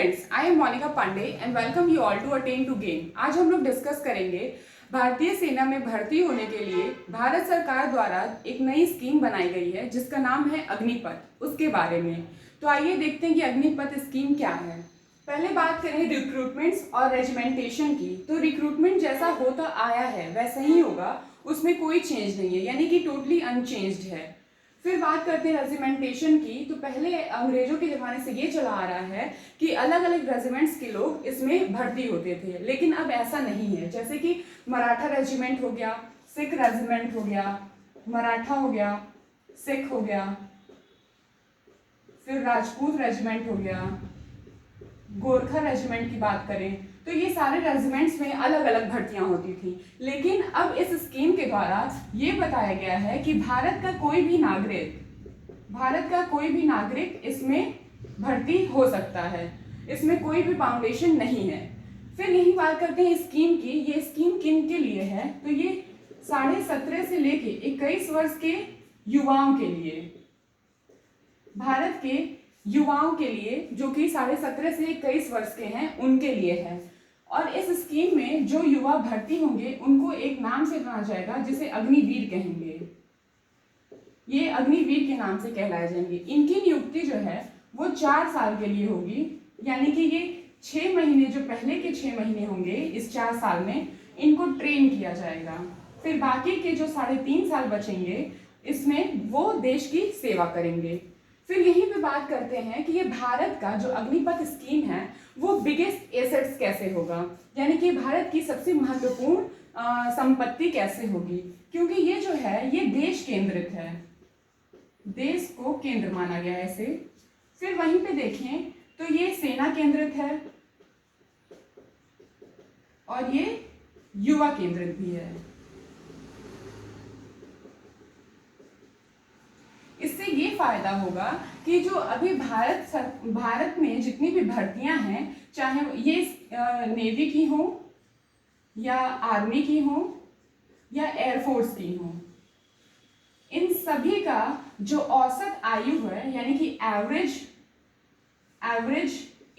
Friends, I am Monika Pandey and welcome you all to attain to gain. आज हम लोग discuss करेंगे भारतीय सेना में भर्ती होने के लिए भारत सरकार द्वारा एक नई स्कीम बनाई गई है जिसका नाम है अग्निपथ, उसके बारे में। तो आइए देखते हैं कि अग्निपथ स्कीम क्या है। पहले बात करें रिक्रूटमेंट्स और रेजिमेंटेशन की, तो रिक्रूटमेंट जैसा होता आया है वैसा ही होगा, उसमें कोई चेंज नहीं है, यानी कि टोटली अनचेंज्ड है। फिर बात करते हैं रेजिमेंटेशन की, तो पहले अंग्रेजों के ज़माने से ये चला आ रहा है कि अलग अलग रेजिमेंट्स के लोग इसमें भर्ती होते थे, लेकिन अब ऐसा नहीं है। जैसे कि मराठा रेजिमेंट हो गया, सिख रेजिमेंट हो गया, मराठा हो गया, सिख हो गया, फिर राजपूत रेजिमेंट हो गया, गोरखा रेजिमेंट की बात करें तो ये सारे रेजिमेंट्स में अलग अलग भर्तियां होती थी। लेकिन अब इस स्कीम के द्वारा ये बताया गया है कि भारत का कोई भी नागरिक इसमें भर्ती हो सकता है, इसमें कोई भी बाउंडेशन नहीं है। फिर यही बात करते हैं स्कीम की। ये स्कीम किन के लिए है, तो ये 17.5 से लेके 21 वर्ष के युवाओं के लिए, भारत के युवाओं के लिए जो कि 17.5 से 21 वर्ष के हैं उनके लिए है। और इस स्कीम में जो युवा भर्ती होंगे उनको एक नाम से कहा जाएगा जिसे अग्निवीर कहेंगे। ये अग्निवीर के नाम से कहलाए जाएंगे। इनकी नियुक्ति जो है वो 4 साल के लिए होगी, यानी कि ये 6 महीने, जो पहले के 6 महीने होंगे इस 4 साल में, इनको ट्रेन किया जाएगा। फिर बाकी के जो 3.5 साल बचेंगे इसमें वो देश की सेवा करेंगे। फिर यहीं पे बात करते हैं कि ये भारत का जो अग्निपथ स्कीम है वो बिगेस्ट एसेट्स कैसे होगा, यानी कि भारत की सबसे महत्वपूर्ण संपत्ति कैसे होगी, क्योंकि ये जो है ये देश केंद्रित है, देश को केंद्र माना गया है इसे। फिर वहीं पे देखें तो ये सेना केंद्रित है और ये युवा केंद्रित भी है। इससे ये फायदा होगा कि जो अभी भारत में जितनी भी भर्तियां हैं, चाहे ये नेवी की हो या आर्मी की हो या एयरफोर्स की हो, इन सभी का जो औसत आयु है, यानी कि एवरेज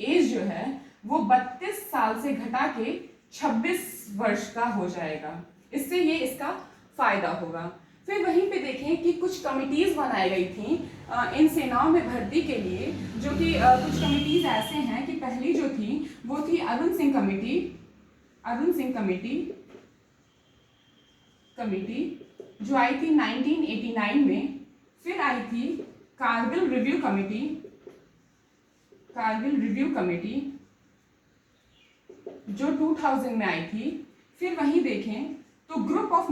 एज जो है वो 32 साल से घटा के 26 वर्ष का हो जाएगा। इससे ये इसका फायदा होगा। फिर वहीं पे देखें कि कुछ कमिटीज बनाई गई थी इन सेनाओं में भर्ती के लिए, जो कि कुछ कमिटीज ऐसे हैं कि पहली जो थी वो थी अरुण सिंह कमेटी जो आई थी 1989 में। फिर आई थी कारगिल रिव्यू कमेटी जो 2000 में आई थी। फिर वहीं देखें तो ग्रुप ऑफ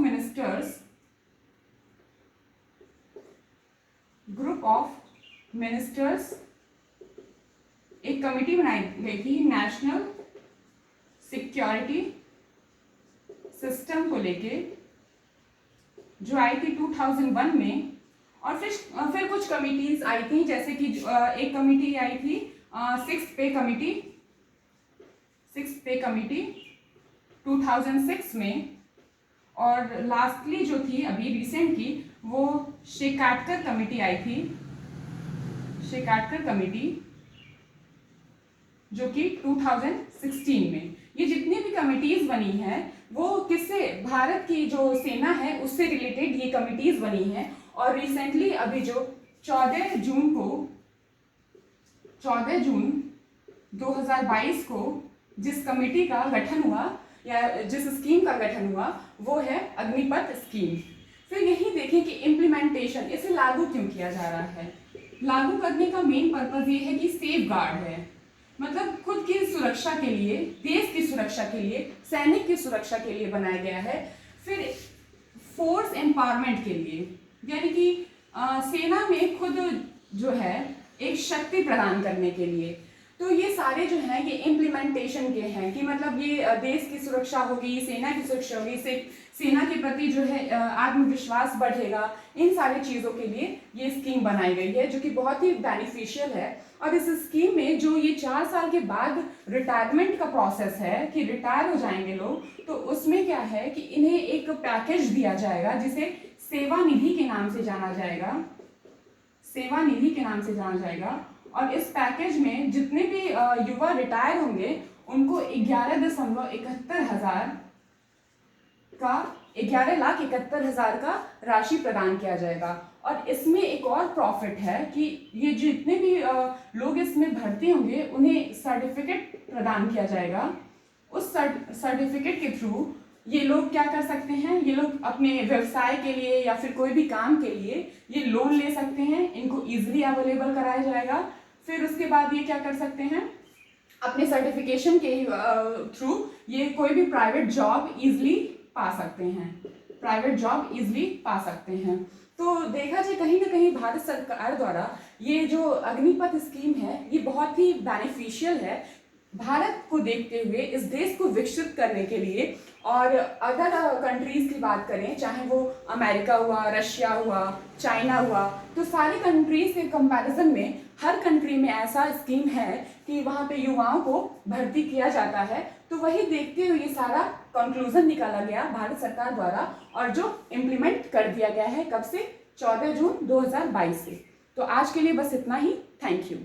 मिनिस्टर्स एक कमेटी बनाई गई थी नेशनल सिक्योरिटी सिस्टम को लेके, जो आई थी 2001 में। और फिर कुछ कमिटीज आई थी, जैसे कि एक कमेटी आई थी सिक्स्थ पे कमिटी 2006 में। और लास्टली जो थी अभी रिसेंट की वो शेकाटकर कमेटी जो कि 2016 में। ये जितनी भी कमिटीज बनी हैं वो किससे, भारत की जो सेना है उससे रिलेटेड ये कमिटीज बनी हैं। और रिसेंटली अभी जो 14 जून 2022 को जिस कमेटी का गठन हुआ या जिस स्कीम का गठन हुआ वो है अग्निपथ स्कीम। फिर यही देखें कि इम्प्लीमेंटेशन, इसे लागू क्यों किया जा रहा है। लागू करने का मेन पर्पज ये है कि सेफ गार्ड है, मतलब खुद की सुरक्षा के लिए, देश की सुरक्षा के लिए, सैनिक की सुरक्षा के लिए बनाया गया है। फिर फोर्स एम्पावरमेंट के लिए, यानी कि सेना में खुद जो है एक शक्ति प्रदान करने के लिए। तो ये सारे जो हैं ये इम्प्लीमेंटेशन के हैं कि मतलब ये देश की सुरक्षा होगी, सेना की सुरक्षा होगी, सेना के प्रति जो है आत्मविश्वास बढ़ेगा। इन सारी चीज़ों के लिए ये स्कीम बनाई गई है जो कि बहुत ही बेनिफिशियल है। और इस स्कीम में जो ये 4 साल के बाद रिटायरमेंट का प्रोसेस है कि रिटायर हो जाएंगे लोग, तो उसमें क्या है कि इन्हें एक पैकेज दिया जाएगा जिसे सेवानिधि के नाम से जाना जाएगा। और इस पैकेज में जितने भी युवा रिटायर होंगे उनको 11,71,000 का राशि प्रदान किया जाएगा। और इसमें एक और प्रॉफिट है कि ये जितने भी लोग इसमें भर्ती होंगे उन्हें सर्टिफिकेट प्रदान किया जाएगा। उस सर्टिफिकेट के थ्रू ये लोग क्या कर सकते हैं, ये लोग अपने व्यवसाय के लिए या फिर कोई भी काम के लिए ये लोन ले सकते हैं, इनको इजीली अवेलेबल कराया जाएगा। फिर उसके बाद ये क्या कर सकते हैं, अपने सर्टिफिकेशन के थ्रू ये कोई भी प्राइवेट जॉब इजीली पा सकते हैं। तो देखा जाए कहीं ना कहीं भारत सरकार द्वारा ये जो अग्निपथ स्कीम है ये बहुत ही बेनिफिशियल है भारत को देखते हुए, इस देश को विकसित करने के लिए। और अगर कंट्रीज़ की बात करें, चाहे वो अमेरिका हुआ, रशिया हुआ, चाइना हुआ, तो सारे कंट्रीज़ के कंपैरिजन में हर कंट्री में ऐसा स्कीम है कि वहाँ पे युवाओं को भर्ती किया जाता है। तो वही देखते हुए ये सारा कंक्लूजन निकाला गया भारत सरकार द्वारा और जो इम्प्लीमेंट कर दिया गया है कब से, 14 जून 2022 से। तो आज के लिए बस इतना ही। Thank you.